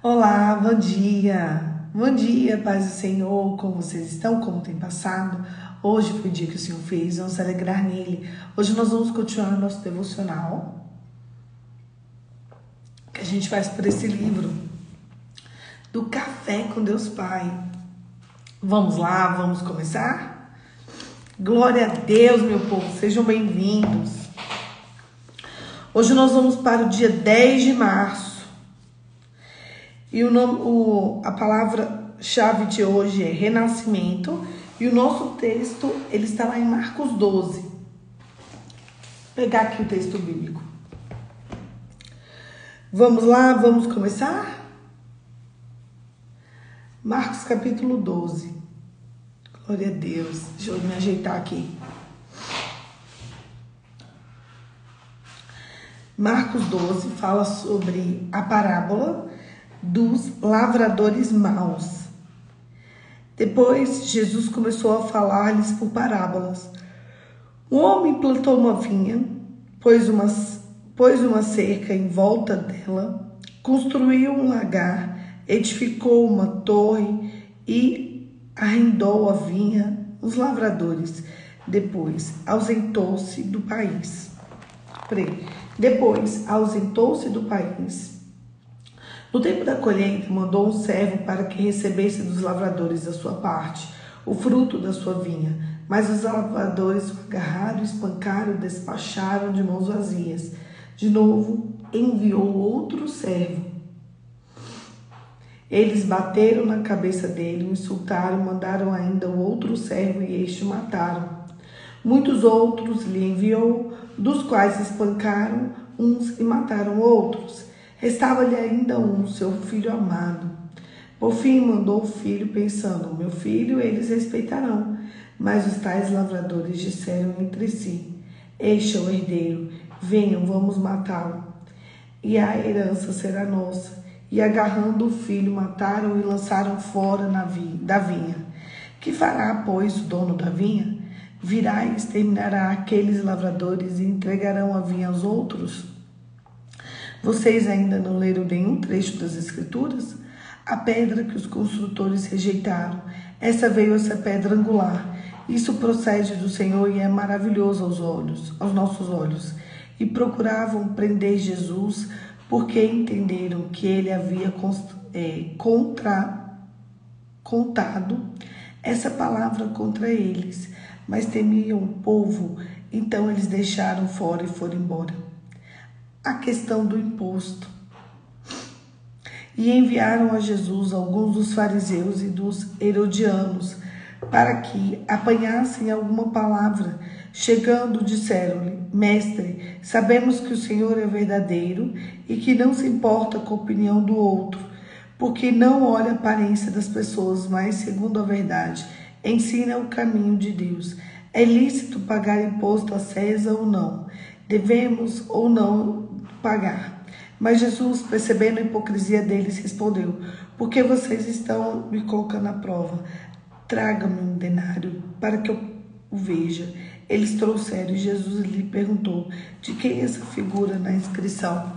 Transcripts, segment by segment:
Olá, bom dia! Bom dia, paz do Senhor, como vocês estão, como tem passado? Hoje foi o dia que o Senhor fez, vamos se alegrar nele. Hoje nós vamos continuar nosso devocional, que a gente faz por esse livro, do Café com Deus Pai. Vamos lá, vamos começar? Glória a Deus, meu povo, sejam bem-vindos. Hoje nós vamos para o dia 10 de março. E a palavra-chave de hoje é renascimento. E o nosso texto, ele está lá em Marcos 12. Vou pegar aqui o texto bíblico. Vamos lá, vamos começar? Marcos capítulo 12. Glória a Deus. Deixa eu me ajeitar aqui. Marcos 12 fala sobre a parábola dos lavradores maus. Depois, Jesus começou a falar-lhes por parábolas. Um homem plantou uma vinha, pôs uma cerca em volta dela, construiu um lagar, edificou uma torre e arrendou a vinha aos lavradores. Depois, ausentou-se do país. No tempo da colheita, mandou um servo para que recebesse dos lavradores da sua parte, o fruto da sua vinha. Mas os lavradores o agarraram, espancaram e despacharam de mãos vazias. De novo, enviou outro servo. Eles bateram na cabeça dele, o insultaram, mandaram ainda o outro servo e este o mataram. Muitos outros lhe enviou, dos quais espancaram uns e mataram outros. Restava-lhe ainda seu filho amado. Por fim, mandou o filho, pensando, meu filho eles respeitarão. Mas os tais lavradores disseram entre si, este é o herdeiro, venham, vamos matá-lo. E a herança será nossa. E agarrando o filho, mataram e lançaram fora da vinha. Que fará, pois, o dono da vinha? Virá e exterminará aqueles lavradores e entregarão a vinha aos outros? Vocês ainda não leram nenhum trecho das Escrituras? A pedra que os construtores rejeitaram, essa veio a ser pedra angular. Isso procede do Senhor e é maravilhoso aos nossos olhos. E procuravam prender Jesus, porque entenderam que ele havia contado essa palavra contra eles. Mas temiam o povo, então eles deixaram fora e foram embora. A questão do imposto. E enviaram a Jesus alguns dos fariseus e dos herodianos para que apanhassem alguma palavra. Chegando, disseram-lhe, mestre, sabemos que o Senhor é verdadeiro e que não se importa com a opinião do outro, porque não olha a aparência das pessoas, mas, segundo a verdade, ensina o caminho de Deus. É lícito pagar imposto a César ou não? Devemos ou não pagar? Mas Jesus, percebendo a hipocrisia deles, respondeu, por que vocês estão me colocando à prova? Traga-me um denário para que eu o veja. Eles trouxeram e Jesus lhe perguntou, de quem é essa figura na inscrição?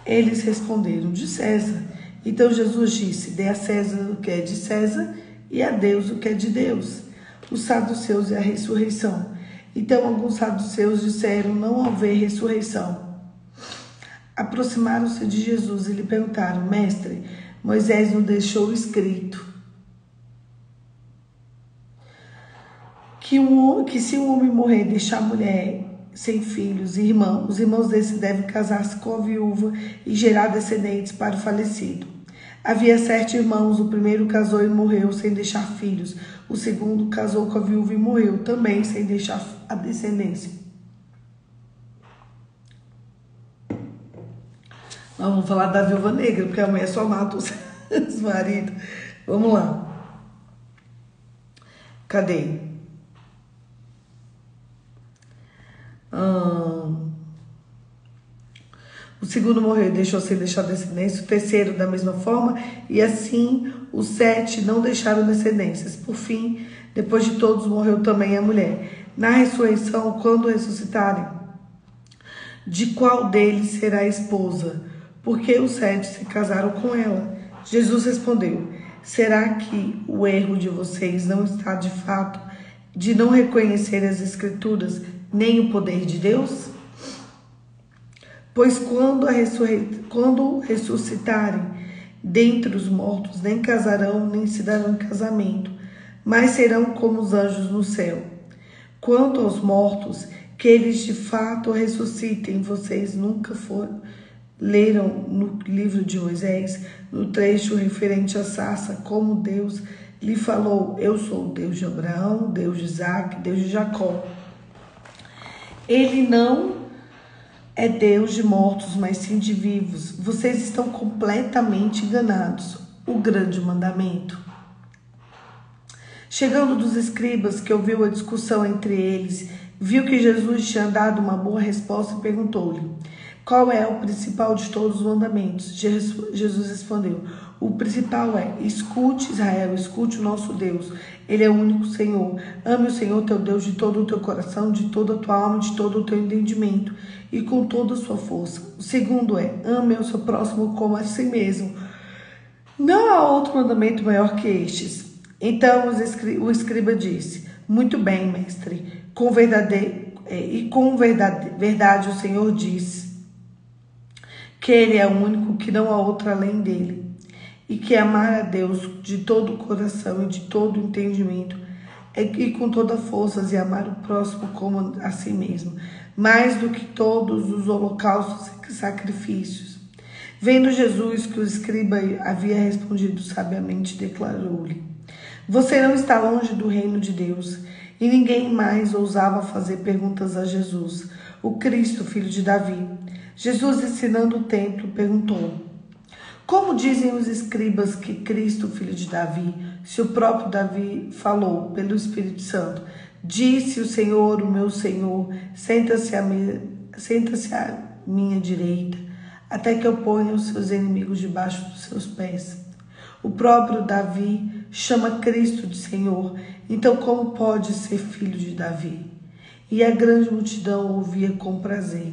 Eles responderam, de César. Então Jesus disse, dê a César o que é de César e a Deus o que é de Deus. Os saduceus e a ressurreição. Então alguns saduceus disseram não haver ressurreição. Aproximaram-se de Jesus e lhe perguntaram, mestre, Moisés nos deixou escrito que se um homem morrer e deixar a mulher sem filhos e os irmãos desse devem casar-se com a viúva e gerar descendentes para o falecido. Havia 7 irmãos, o primeiro casou e morreu sem deixar filhos. O segundo casou com a viúva e morreu, também sem deixar a descendência. Nós vamos falar da viúva negra, porque a mulher só mata os maridos. Vamos lá. Cadê? O segundo morreu e deixou sem deixar descendência, o terceiro da mesma forma, e assim os 7 não deixaram descendências. Por fim, depois de todos, morreu também a mulher. Na ressurreição, quando ressuscitarem, de qual deles será a esposa? Porque os 7 se casaram com ela. Jesus respondeu: será que o erro de vocês não está de fato de não reconhecer as Escrituras, nem o poder de Deus? Pois quando ressuscitarem dentre os mortos, nem casarão, nem se darão em casamento, mas serão como os anjos no céu. Quanto aos mortos, que eles de fato ressuscitem, vocês nunca leram no livro de Moisés, no trecho referente à sarça, como Deus lhe falou: eu sou o Deus de Abraão, Deus de Isaac, Deus de Jacó. Ele não é Deus de mortos, mas sim de vivos. Vocês estão completamente enganados. O grande mandamento. Chegando dos escribas, que ouviu a discussão entre eles, viu que Jesus tinha dado uma boa resposta e perguntou-lhe: qual é o principal de todos os mandamentos? Jesus respondeu: o principal é: escute, Israel, escute o nosso Deus. Ele é o único Senhor. Ame o Senhor teu Deus de todo o teu coração, de toda a tua alma, de todo o teu entendimento e com toda a sua força. O segundo é: ame o seu próximo como a si mesmo. Não há outro mandamento maior que estes. Então o escriba disse: muito bem, mestre. Com verdade o Senhor diz que Ele é o único, que não há outro além dele, e que amar a Deus de todo o coração e de todo o entendimento e com toda a força, e amar o próximo como a si mesmo, mais do que todos os holocaustos e sacrifícios. Vendo Jesus que o escriba havia respondido sabiamente, declarou-lhe: você não está longe do reino de Deus. E ninguém mais ousava fazer perguntas a Jesus, o Cristo, filho de Davi. Jesus, ensinando o templo, perguntou: como dizem os escribas que Cristo, filho de Davi, se o próprio Davi falou pelo Espírito Santo? Disse o Senhor, o meu Senhor: senta-se à minha direita, até que eu ponha os seus inimigos debaixo dos seus pés. O próprio Davi chama Cristo de Senhor. Então, como pode ser filho de Davi? E a grande multidão ouvia com prazer.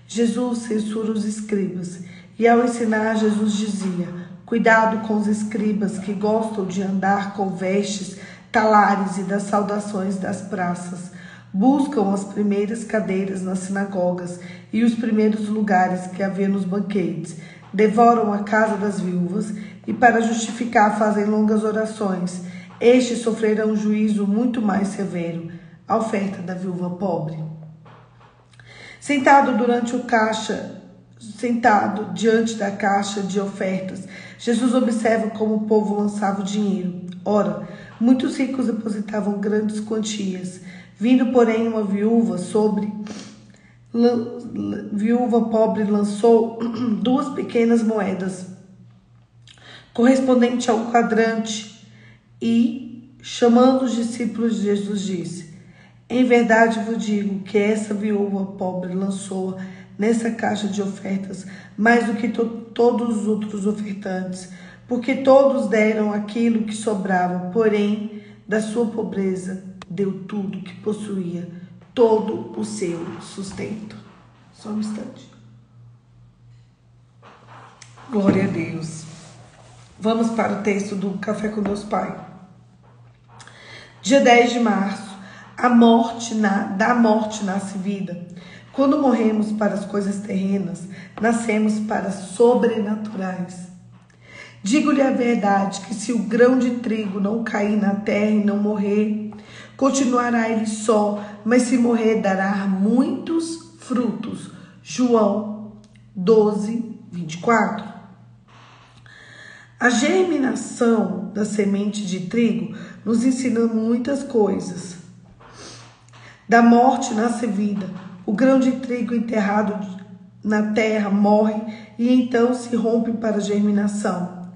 Jesus censura os escribas. E ao ensinar, Jesus dizia: cuidado com os escribas que gostam de andar com vestes, talares e das saudações das praças. Buscam as primeiras cadeiras nas sinagogas e os primeiros lugares que havia nos banquetes. Devoram a casa das viúvas e, para justificar, fazem longas orações. Estes sofrerão um juízo muito mais severo. A oferta da viúva pobre. Sentado diante da caixa de ofertas, Jesus observa como o povo lançava o dinheiro. Ora, muitos ricos depositavam grandes quantias. Vindo, porém, uma viúva pobre lançou 2 pequenas moedas, correspondente a um quadrante, e, chamando os discípulos de Jesus, disse: em verdade vos digo que essa viúva pobre lançou nessa caixa de ofertas mais do que todos os outros ofertantes, porque todos deram aquilo que sobrava, porém, da sua pobreza, deu tudo que possuía, todo o seu sustento. Só um instante. Glória a Deus. Vamos para o texto do Café com Deus Pai. Dia 10 de março, da morte nasce vida. Quando morremos para as coisas terrenas, nascemos para as sobrenaturais. Digo-lhe a verdade, que se o grão de trigo não cair na terra e não morrer, continuará ele só, mas se morrer, dará muitos frutos. João 12, 24. A germinação da semente de trigo nos ensina muitas coisas. Da morte nasce vida. O grão de trigo enterrado na terra morre e então se rompe para a germinação.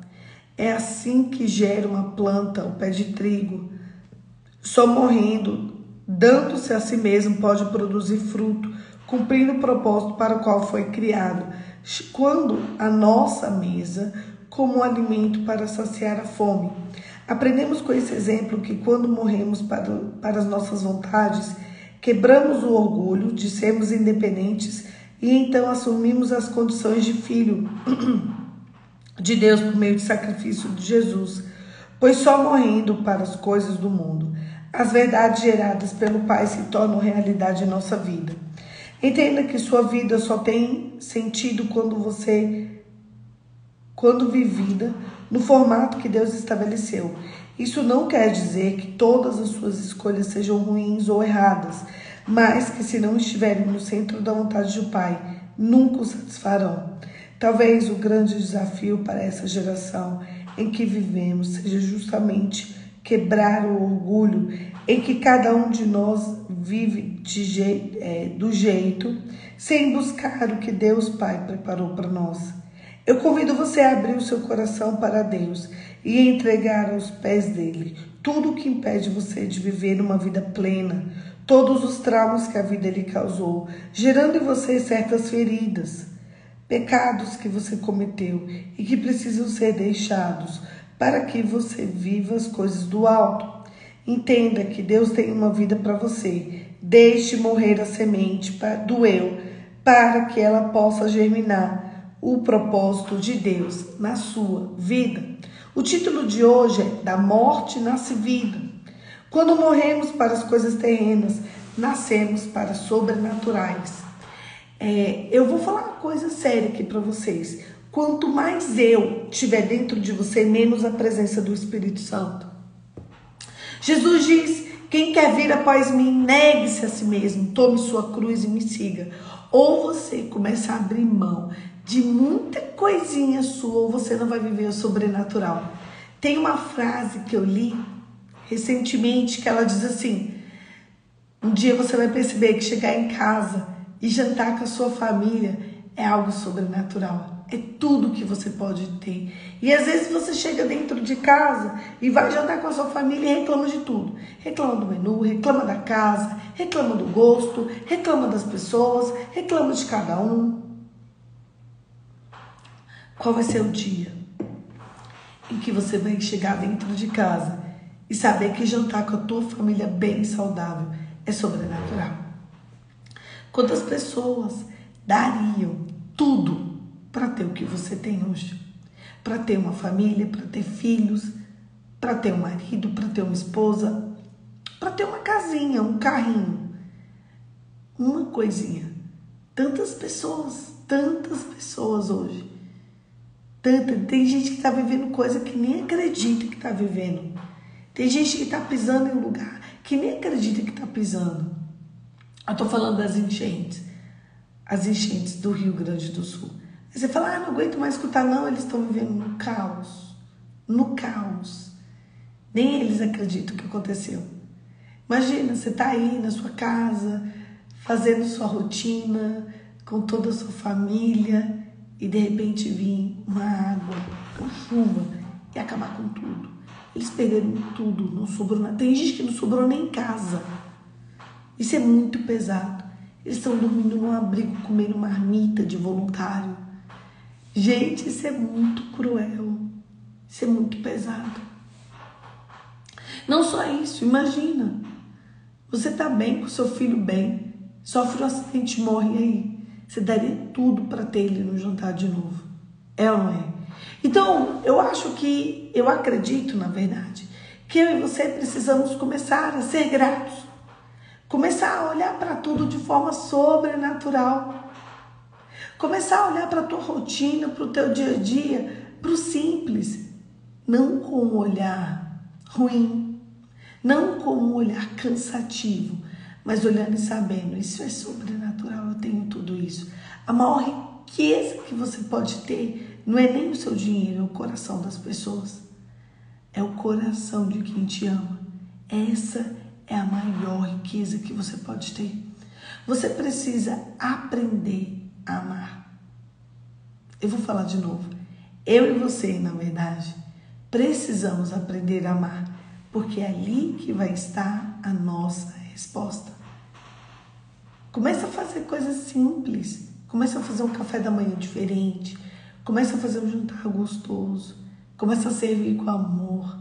É assim que gera uma planta, o pé de trigo. Só morrendo, dando-se a si mesmo, pode produzir fruto, cumprindo o propósito para o qual foi criado. Quando a nossa mesa, como um alimento para saciar a fome. Aprendemos com esse exemplo que quando morremos para as nossas vontades, quebramos o orgulho de sermos independentes, e então assumimos as condições de filho de Deus por meio do sacrifício de Jesus, pois só morrendo para as coisas do mundo, as verdades geradas pelo Pai se tornam realidade em nossa vida. Entenda que sua vida só tem sentido quando vivida no formato que Deus estabeleceu. Isso não quer dizer que todas as suas escolhas sejam ruins ou erradas, mas que se não estiverem no centro da vontade do Pai, nunca o satisfarão. Talvez o grande desafio para essa geração em que vivemos seja justamente quebrar o orgulho em que cada um de nós vive do jeito, sem buscar o que Deus Pai preparou para nós. Eu convido você a abrir o seu coração para Deus e entregar aos pés dele tudo o que impede você de viver uma vida plena, todos os traumas que a vida lhe causou, gerando em você certas feridas, pecados que você cometeu e que precisam ser deixados para que você viva as coisas do alto. Entenda que Deus tem uma vida para você. Deixe morrer a semente do eu para que ela possa germinar o propósito de Deus na sua vida. O título de hoje é Da Morte Nasce Vida. Quando morremos para as coisas terrenas, nascemos para as sobrenaturais. Eu vou falar uma coisa séria aqui para vocês. Quanto mais eu tiver dentro de você, menos a presença do Espírito Santo. Jesus diz: quem quer vir após mim, negue-se a si mesmo, tome sua cruz e me siga. Ou você começa a abrir mão de muita coisinha sua, ou você não vai viver o sobrenatural. Tem uma frase que eu li recentemente que ela diz assim: um dia você vai perceber que chegar em casa e jantar com a sua família é algo sobrenatural. É tudo que você pode ter. E às vezes você chega dentro de casa e vai jantar com a sua família e reclama de tudo. Reclama do menu, reclama da casa, reclama do gosto, reclama das pessoas, reclama de cada um. Qual vai ser o dia em que você vai chegar dentro de casa e saber que jantar com a tua família bem saudável é sobrenatural? Quantas pessoas dariam tudo para ter o que você tem hoje? Para ter uma família, para ter filhos, para ter um marido, para ter uma esposa, para ter uma casinha, um carrinho, uma coisinha. Tantas pessoas hoje. Tem gente que está vivendo coisa que nem acredita que está vivendo. Tem gente que está pisando em um lugar que nem acredita que está pisando. Eu estou falando das enchentes. As enchentes do Rio Grande do Sul. Aí você fala: não aguento mais escutar. Não, eles estão vivendo no caos. No caos. Nem eles acreditam que aconteceu. Imagina, você está aí na sua casa, fazendo sua rotina, com toda a sua família, e de repente vir uma água, uma chuva, e acabar com tudo. Eles perderam tudo, não sobrou nada. Tem gente que não sobrou nem casa. Isso é muito pesado. Eles estão dormindo num abrigo, comendo marmita de voluntário. Gente, isso é muito cruel. Isso é muito pesado. Não só isso, imagina. Você tá bem, com seu filho bem, sofre um acidente e morre aí. Você daria tudo para ter ele no jantar de novo. É ou não é? Então, eu acredito, na verdade, que eu e você precisamos começar a ser gratos. Começar a olhar para tudo de forma sobrenatural. Começar a olhar para a tua rotina, para o teu dia a dia, para o simples. Não com um olhar ruim, não com um olhar cansativo, mas olhando e sabendo: isso é sobrenatural, eu tenho tudo isso. A maior riqueza que você pode ter não é nem o seu dinheiro, é o coração das pessoas. É o coração de quem te ama. Essa é a maior riqueza que você pode ter. Você precisa aprender a amar. Eu vou falar de novo. Eu e você, na verdade, precisamos aprender a amar, porque é ali que vai estar a nossa resposta. Começa a fazer coisas simples. Começa a fazer um café da manhã diferente. Começa a fazer um jantar gostoso. Começa a servir com amor.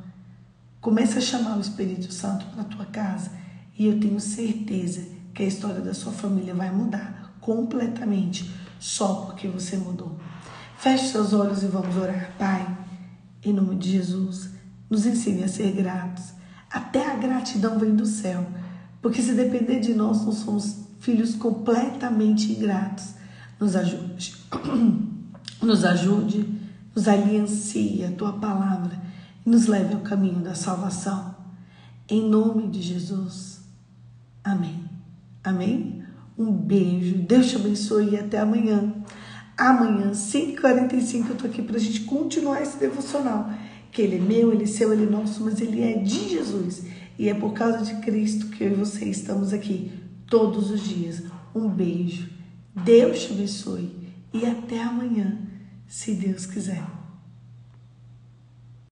Começa a chamar o Espírito Santo para a tua casa. E eu tenho certeza que a história da sua família vai mudar. completamente só porque você mudou. Feche seus olhos e vamos orar. Pai, em nome de Jesus, nos ensine a ser gratos. Até a gratidão vem do céu, porque se depender de nós somos filhos completamente ingratos. Nos ajude, nos aliancie a Tua palavra e nos leve ao caminho da salvação. Em nome de Jesus. Amém. Amém? Um beijo, Deus te abençoe e até amanhã. Amanhã, 5h45, eu tô aqui pra gente continuar esse devocional. Que ele é meu, ele é seu, ele é nosso, mas ele é de Jesus. E é por causa de Cristo que eu e você estamos aqui todos os dias. Um beijo, Deus te abençoe e até amanhã, se Deus quiser.